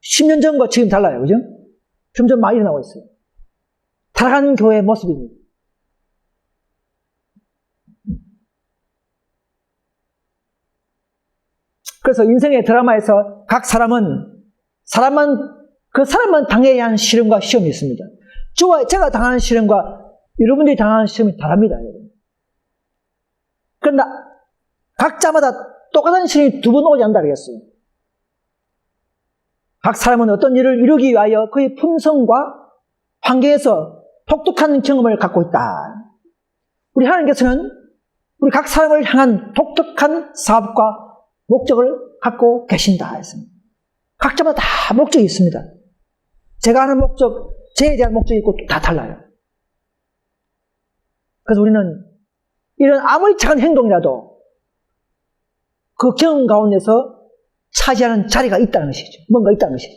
10년 전과 지금 달라요. 그죠? 점점 많이 일어나고 있어요. 타락하는 교회의 모습입니다. 그래서 인생의 드라마에서 각 그 사람만 당해야 하는 시련과 시험이 있습니다. 제가 당하는 시련과 여러분들이 당하는 시험이 다릅니다. 그러나 각자마다 똑같은 시련이 두 번 오지 않는다 그랬어요. 각 사람은 어떤 일을 이루기 위하여 그의 품성과 환경에서 독특한 경험을 갖고 있다. 우리 하나님께서는 우리 각 사람을 향한 독특한 사업과 목적을 갖고 계신다 했습니다. 각자마다 다 목적이 있습니다. 제가 하는 목적, 저에 대한 목적이 있고 다 달라요. 그래서 우리는 이런 아무리 작은 행동이라도 그 경험 가운데서 차지하는 자리가 있다는 것이죠. 뭔가 있다는 것이죠.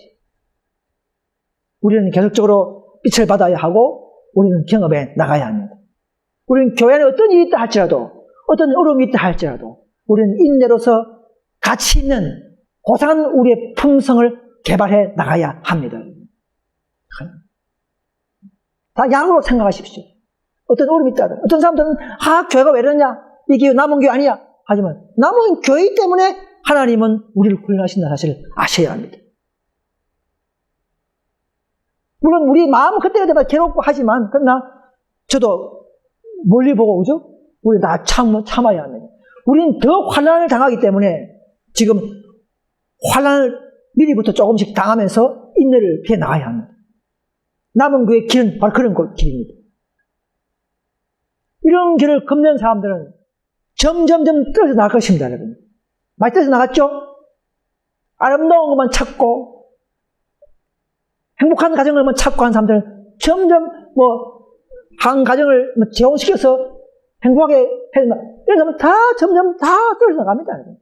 우리는 계속적으로 빛을 받아야 하고 우리는 경험에 나가야 합니다. 우리는 교회 안에 어떤 일이 있다 할지라도 어떤 어려움이 있다 할지라도 우리는 인내로서 가치 있는 고상한 우리의 품성을 개발해 나가야 합니다. 다 양으로 생각하십시오. 어떤 어려움이 있다든 어떤 사람들은 교회가 왜 이러냐 이게 남은 교회 아니야 하지만 남은 교회 때문에 하나님은 우리를 구원하신다는 사실을 아셔야 합니다. 물론 우리 마음 그때그때마다 괴롭고 하지만, 그러나 저도 멀리 보고, 그죠? 우리 다 참아야 합니다. 우리는 더 환난을 당하기 때문에 지금 환난을 미리부터 조금씩 당하면서 인내를 피해 나가야 합니다. 남은 그의 길은 바로 그런 길입니다. 이런 길을 걷는 사람들은 점점점 떨어져 나갈 것입니다, 여러분. 많이 떨어져 나갔죠? 아름다운 것만 찾고, 행복한 가정을만 찾고 하는 사람들은 점점 한 가정을 재혼시켜서 행복하게 해준다. 이런 사람은 다 점점 다 떨어져 나갑니다, 여러분.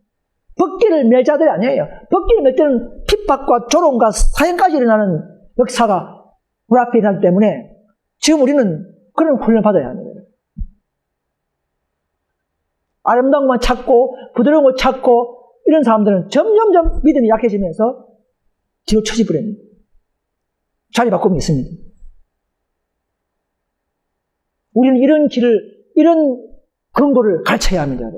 벚길을 맬 자들이 아니에요. 벚길을 맬 때는 핍박과 조롱과 사형까지 일어나는 역사가 우리 앞에 일어나기 때문에 지금 우리는 그런 훈련을 받아야 합니다. 아름다운 것만 찾고 부드러운 걸 찾고 이런 사람들은 점점점 믿음이 약해지면서 뒤로 처지버립니다. 자리 바꿈이 있습니다. 우리는 이런 길을, 이런 근거를 가르쳐야 합니다.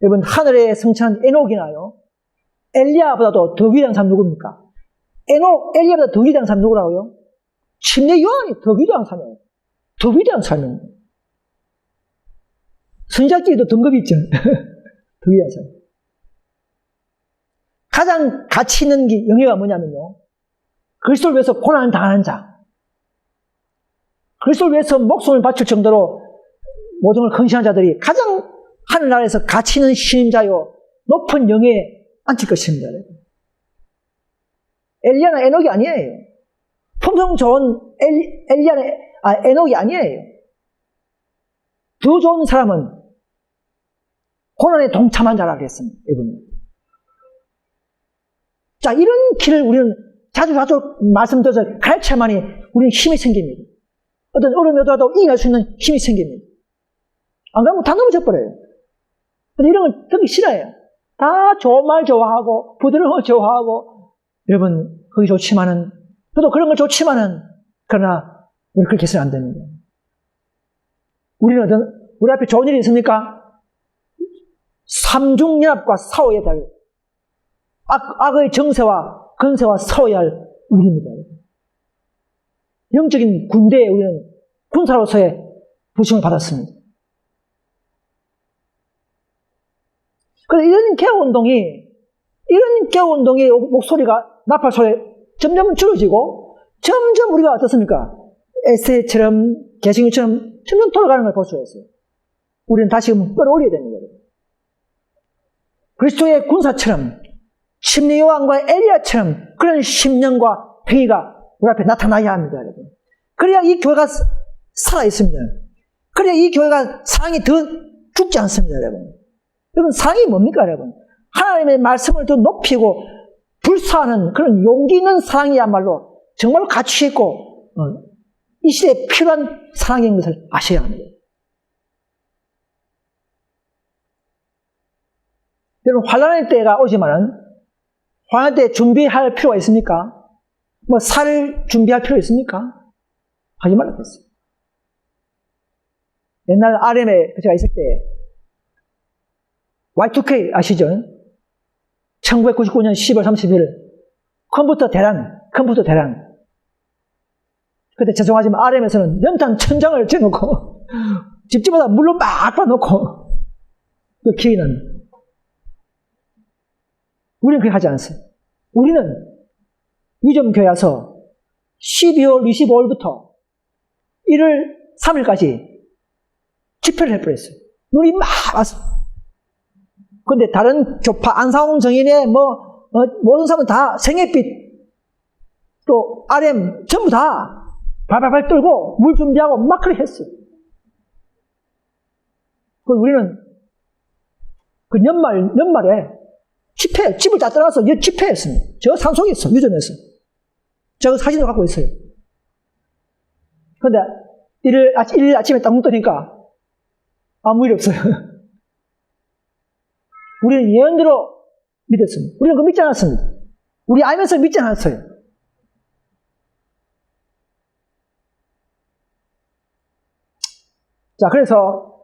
여러분, 하늘의 성찬 에녹이나요, 엘리야보다도 더 위대한 사람 누굽니까? 엘리야보다 더 위대한 사람 누구라고요? 침례 요한이 더 위대한 사람이에요. 더 위대한 사람입니다. 선지자끼리도 등급이 있죠. 더 위대한 사람. 가장 가치 있는 영예가 뭐냐면요, 그리스도를 위해서 고난을 당하는 자, 그리스도를 위해서 목숨을 바칠 정도로 모든 걸 헌신한 자들이 가장 하늘나라에서 가치 있는 신임자요 높은 영예에 앉힐 것입니다. 엘리야나 에녹이 아니에요. 품성 좋은 에녹이 아니에요. 더 좋은 사람은 고난에 동참한 자라 그랬습니다. 이분은. 자, 이런 길을 우리는 자주 말씀드려서 가르쳐야만이 우리는 힘이 생깁니다. 어떤 어려움이 오더라도 이겨낼 수 있는 힘이 생깁니다. 안 그러면 다 넘어져 버려요. 근데 이런 걸 듣기 싫어해요. 다 좋은 말 좋아하고 부드러운 거 좋아하고, 여러분, 그게 좋지만은, 저도 그런 걸 좋지만은, 그러나 우리 그렇게 해서는 안 됩니다. 우리는 우리 앞에 좋은 일이 있습니까? 삼중연합과 싸워야 될, 악의 정세와 근세와 싸워야 할 우리입니다. 영적인 군대에 우리는 군사로서의 부심을 받았습니다. 그래서 이런 개혁운동이 목소리가, 나팔 소리 점점 줄어지고, 점점 우리가 어떻습니까? 에세이처럼, 개신교처럼 점점 돌아가는 걸 볼 수가 있어요. 우리는 다시금 끌어올려야 됩니다. 그리스도의 군사처럼, 침례 요한과 엘리야처럼 그런 심령과 행위가 우리 앞에 나타나야 합니다, 여러분. 그래야 이 교회가 살아있습니다. 그래야 이 교회가 사랑이 더 죽지 않습니다, 여러분. 여러분, 사랑이 뭡니까, 여러분? 하나님의 말씀을 더 높이고 불사하는 그런 용기 있는 사랑이야말로 정말로 가치 있고 이 시대에 필요한 사랑인 것을 아셔야 합니다. 여러분, 환난의 때가 오지만은 환난 때 준비할 필요가 있습니까? 살 준비할 필요 있습니까? 하지 말라 그랬어요. 옛날 RM에 제가 있을 때 Y2K 아시죠? 1999년 10월 30일 컴퓨터 대란. 그때 죄송하지만 RM에서는 연탄 천장을 재놓고 집집마다 물로 막 빠놓고 그 기억이 납니다. 우리는 그렇게 하지 않았어요. 우리는 위점교회 와서 12월 25일부터 1월 3일까지 집회를 해버렸어요. 눈이 막 왔어요. 근데 다른 교파, 안상홍 정인의 모든 사람은 다 생애빛, 또 RM 전부 다 발발발 떨고 물 준비하고 막 그렇게 했어요. 그래서 우리는 그 연말에 집을 다 떠나서 집회했습니다. 저 산속에 있어, 유전에서. 제가 사진을 갖고 있어요. 근데 일요일 아침에 딱 눈 뜨니까 아무 일 없어요. 우리는 예언대로 믿었습니다. 우리는 그거 믿지 않았습니다. 우리 알면서 믿지 않았어요. 자, 그래서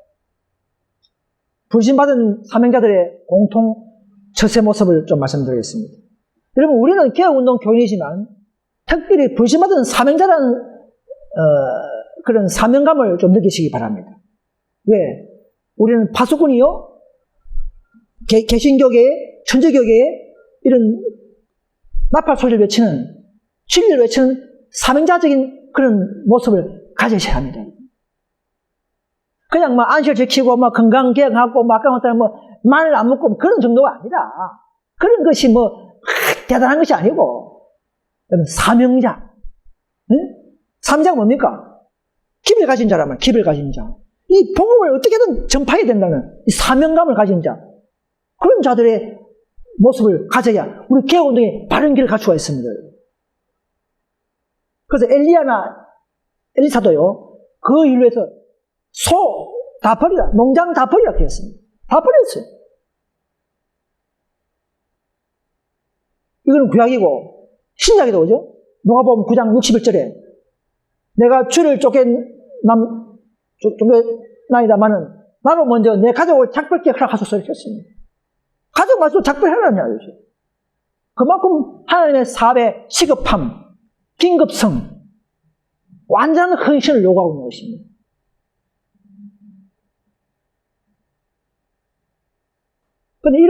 불신받은 사명자들의 공통 처세 모습을 좀 말씀드리겠습니다. 여러분, 우리는 개혁운동 교인이지만 특별히 부르심받은 사명자라는 그런 사명감을 좀 느끼시기 바랍니다. 왜? 우리는 파수꾼이요, 개신교계에, 천주교계에 이런 나팔 소리를 외치는, 진리를 외치는 사명자적인 그런 모습을 가지셔야 합니다. 그냥 안식을 지키고 건강 개혁하고 아까 말한 마늘 안 먹고 그런 정도가 아니라, 그런 것이 대단한 것이 아니고, 사명자. 응? 사명자가 뭡니까? 기를 가진 자란 말이에요. 기를 가진 자. 이 복음을 어떻게든 전파해야 된다는 이 사명감을 가진 자. 그런 자들의 모습을 가져야 우리 개혁운동에 바른 길을 갈 수가 있습니다. 그래서 엘리야나 엘리사도요, 그 일로 해서 소 다 버리라, 농장 다 버리라 그랬습니다. 다 버렸어요. 이거는 구약이고, 신약에도 오죠? 누가복음 9장 61절에 내가 주를 쫓겨나이다마는 나로 먼저 내 가족을 작별케 허락하소서 이렇게 했습니다. 가족 말씀 작별하라는 이야기죠. 그만큼 하나님의 사업의 시급함, 긴급성, 완전한 헌신을 요구하고 있는 것입니다. 그런데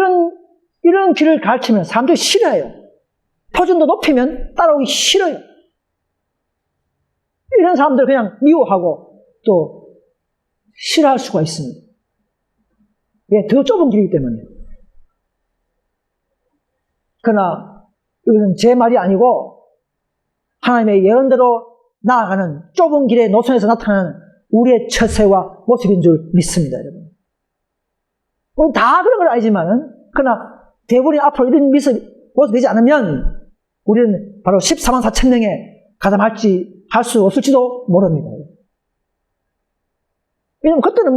이런 길을 가르치면 사람들이 싫어해요. 표준도 높이면 따라오기 싫어요. 이런 사람들 그냥 미워하고 또 싫어할 수가 있습니다. 왜? 더 좁은 길이기 때문에. 그러나 이것은 제 말이 아니고 하나님의 예언대로 나아가는 좁은 길의 노선에서 나타나는 우리의 처세와 모습인 줄 믿습니다, 여러분. 우리 다 그런 걸 알지만은, 그러나 대부분이 앞으로 이런 모습이지 않으면 우리는 바로 14만 4천 명에 가담할 수 없을지도 모릅니다. 왜냐면 그때는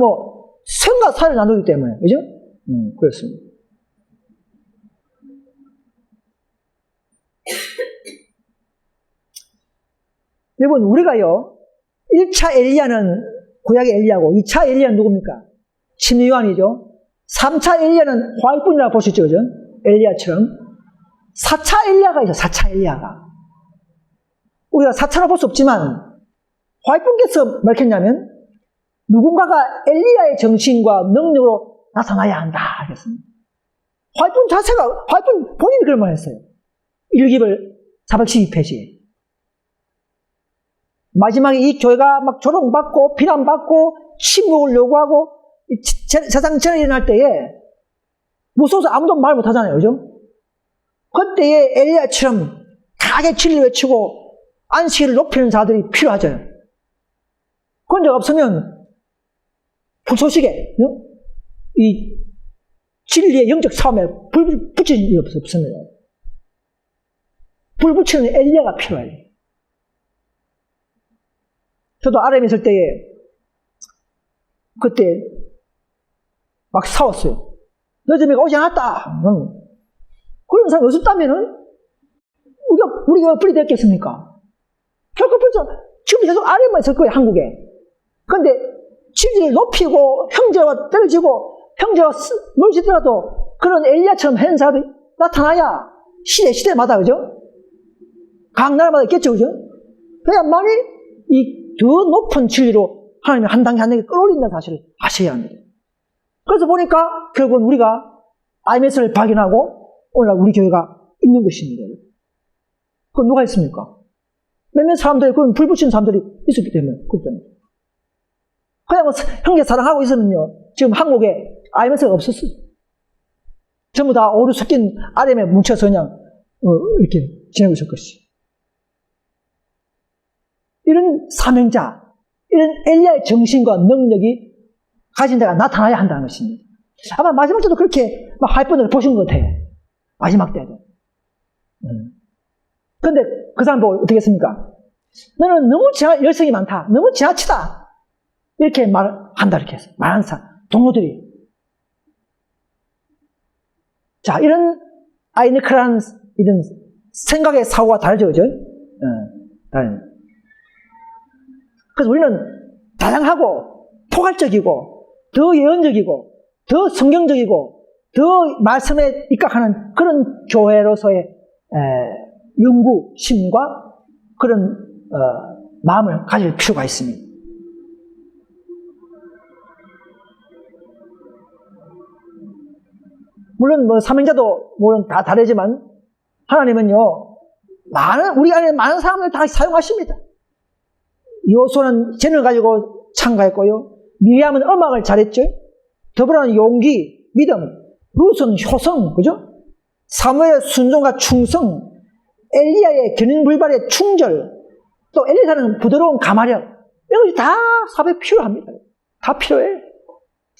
생과 사를 나누기 때문에, 그죠? 그렇습니다. 여러분, 우리가요, 1차 엘리야는 구약의 엘리야고, 2차 엘리야는 누굽니까? 침례요한이죠. 3차 엘리야는 화이뿐이라고 볼 수 있죠, 그죠? 엘리야처럼. 4차 엘리야가 있어요, 4차 엘리야가. 우리가 4차로 볼 수 없지만, 화이뿐께서 밝혔냐면, 누군가가 엘리야의 정신과 능력으로 나타나야 한다, 그랬습니다. 화이뿐 본인이 그런 말 했어요. 1기별 412페이지에. 마지막에 이 교회가 조롱받고, 비난받고, 침묵을 요구하고, 세상 전에 일어날 때에 무서워서 아무도 말 못하잖아요, 그죠? 그때에 엘리야처럼 강하게 진리를 외치고 안식일을 높이는 자들이 필요하죠. 그런 적 없으면 불소식에 이 진리의 영적 싸움에 불 붙이는 일이 없습니다. 불 붙이는 엘리야가 필요해요. 저도 아람에 있을 때에 그때 막 싸웠어요. 너희들이 오지 않았다. 그런 사람이 없었다면은 우리가 불이 됐겠습니까? 결코 벌써 지금 계속 아래만 있을 거예요, 한국에. 그런데 진리를 높이고 형제와 떨어지고 형제와 멀지더라도 그런 엘리야처럼 하는 사람이 나타나야 시대마다, 그죠? 각 나라마다 있겠죠, 그죠? 그래야만이 이 더 높은 진리로 하나님이 한 단계 한 단계 끌어올린다는 사실을 아셔야 합니다. 그래서 보니까 결국은 우리가 IMS를 발견하고 오늘날 우리 교회가 있는 것입니다. 그건 누가 있습니까? 몇몇 사람들이, 그건 불 붙이는 사람들이 있었기 때문에, 그렇기 때문에. 그냥 형제 사랑하고 있으면요, 지금 한국에 IMS가 없었어요. 전부 다 오류 섞인 RM에 뭉쳐서 그냥, 이렇게 지내고 있을 것이. 이런 사명자, 이런 엘리야의 정신과 능력이 가진 자가 나타나야 한다는 것입니다. 아마 마지막 때도 그렇게 하이픈을 보신 것 같아요. 마지막 때도. 그런데 그 사람 보고 어떻게 했습니까? 너는 너무 열성이 많다. 너무 지나치다. 이렇게 말한다. 이렇게 해서 말하는 사람, 동료들이. 자, 이런 아이니크라는 이런 생각의 사고가 다르죠, 그죠? 다릅니다. 그래서 우리는 다양하고 포괄적이고 더 예언적이고 더 성경적이고 더 말씀에 입각하는 그런 교회로서의 연구심과 그런 마음을 가질 필요가 있습니다. 물론 삼형제도 물론 다 다르지만 하나님은요 우리 안에 많은 사람을 다 사용하십니다. 요소는 재능을 가지고 참가했고요. 미리암은 음악을 잘했죠. 더불어는 용기, 믿음, 룻은 효성, 그죠? 사무엘의 순종과 충성, 엘리야의 견인불발의 충절, 또 엘리사는 부드러운 가마력, 이런 것이 다 사업에 필요합니다. 다 필요해.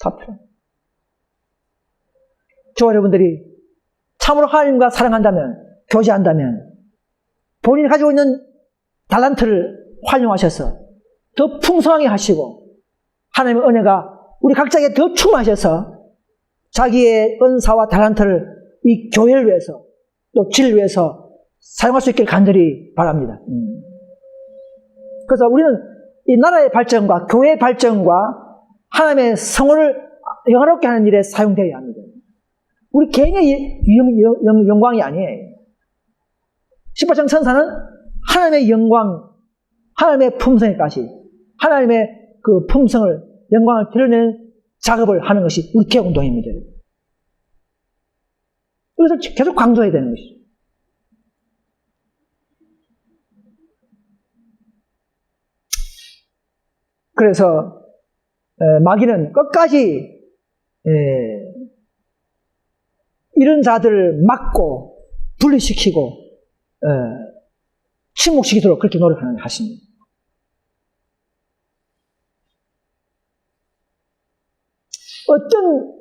다 필요해. 저와 여러분들이 참으로 하나님과 사랑한다면, 교제한다면, 본인이 가지고 있는 달란트를 활용하셔서 더 풍성하게 하시고, 하나님의 은혜가 우리 각자에게 더 충만하셔서 자기의 은사와 달란트를 이 교회를 위해서 또 진리를 위해서 사용할 수 있길 간절히 바랍니다. 그래서 우리는 이 나라의 발전과 교회의 발전과 하나님의 성호를 영화롭게 하는 일에 사용되어야 합니다. 우리 개인의 영광이 아니에요. 18장 천사는 하나님의 영광, 하나님의 품성에까지 하나님의 그 품성을, 영광을 드러내는 작업을 하는 것이 우리 개혁운동입니다. 이것을 계속 강조해야 되는 것이죠. 그래서 마귀는 끝까지 이런 자들을 막고 분리시키고 침묵시키도록 그렇게 노력하는 하십니다. 어떤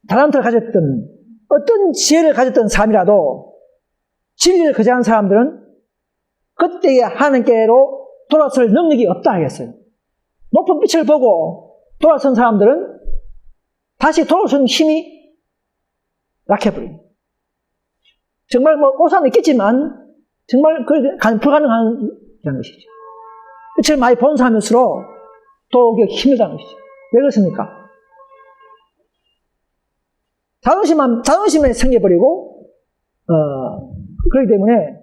달란트를 가졌던, 어떤 지혜를 가졌던 사람이라도 진리를 거절한 사람들은 그때의 하나님께로 돌아설 능력이 없다 하겠어요. 높은 빛을 보고 돌아선 사람들은 다시 돌아서는 힘이 약해버립니다. 정말 올 사람도 있겠지만 정말 불가능한 것이죠. 빛을 많이 본 사람일수록 돌아오기가 힘들다는 것이죠. 왜 그렇습니까? 자존심에 생겨버리고, 그렇기 때문에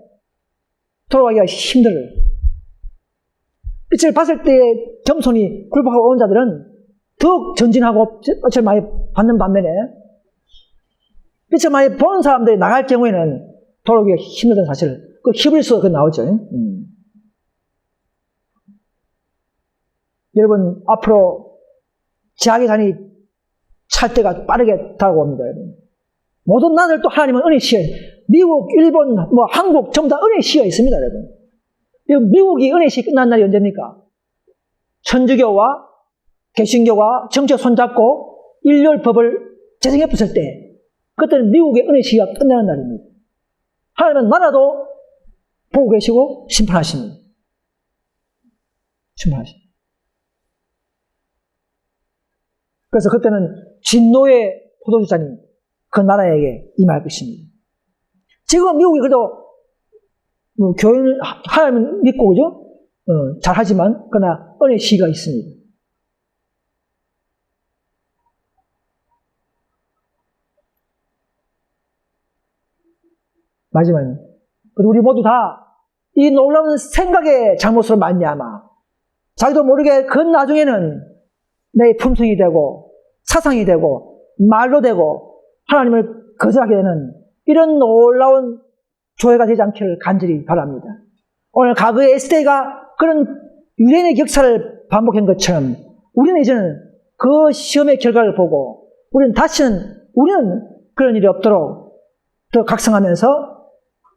돌아가기가 힘들어요. 빛을 봤을 때의 겸손이 굴복하고 온 자들은 더욱 전진하고 빛을 많이 받는 반면에 빛을 많이 본 사람들이 나갈 경우에는 돌아오기가 힘들다는 사실, 그 히브리서가 나오죠. 여러분, 앞으로 제약의 잔이 찰 때가 빠르게 다가옵니다. 여러분. 모든 나라들 또 하나님은 은혜 시에, 미국, 일본, 한국 전부 다 은혜 시가 있습니다. 여러분. 미국이 은혜 시 끝난 날이 언제입니까? 천주교와 개신교가 정책 손잡고 일렬법을 제정했을 때, 그때는 미국의 은혜 시가 끝나는 날입니다. 하나님은 나라도 보고 계시고 심판하십니다. 심판하십니다. 그래서 그때는 진노의 포도주잔이 그 나라에게 임할 것입니다. 지금 미국이 그래도 교회를 하나님을 믿고 그죠? 잘하지만 그러나 은혜 시기가 있습니다. 마지막에 우리 모두 다 이 놀라운 생각의 잘못으로 말미암아 자기도 모르게 그 나중에는 내 품성이 되고 사상이 되고 말로 되고 하나님을 거절하게 되는 이런 놀라운 조회가 되지 않기를 간절히 바랍니다. 오늘 과거의 에스더가 그런 유대인의 역사를 반복한 것처럼 우리는 이제는 그 시험의 결과를 보고 우리는 그런 일이 없도록 더 각성하면서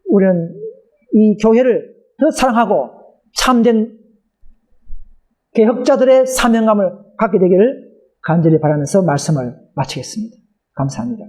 우리는 이 교회를 더 사랑하고 참된 개혁자들의 사명감을 갖게 되기를 간절히 바라면서 말씀을 마치겠습니다. 감사합니다.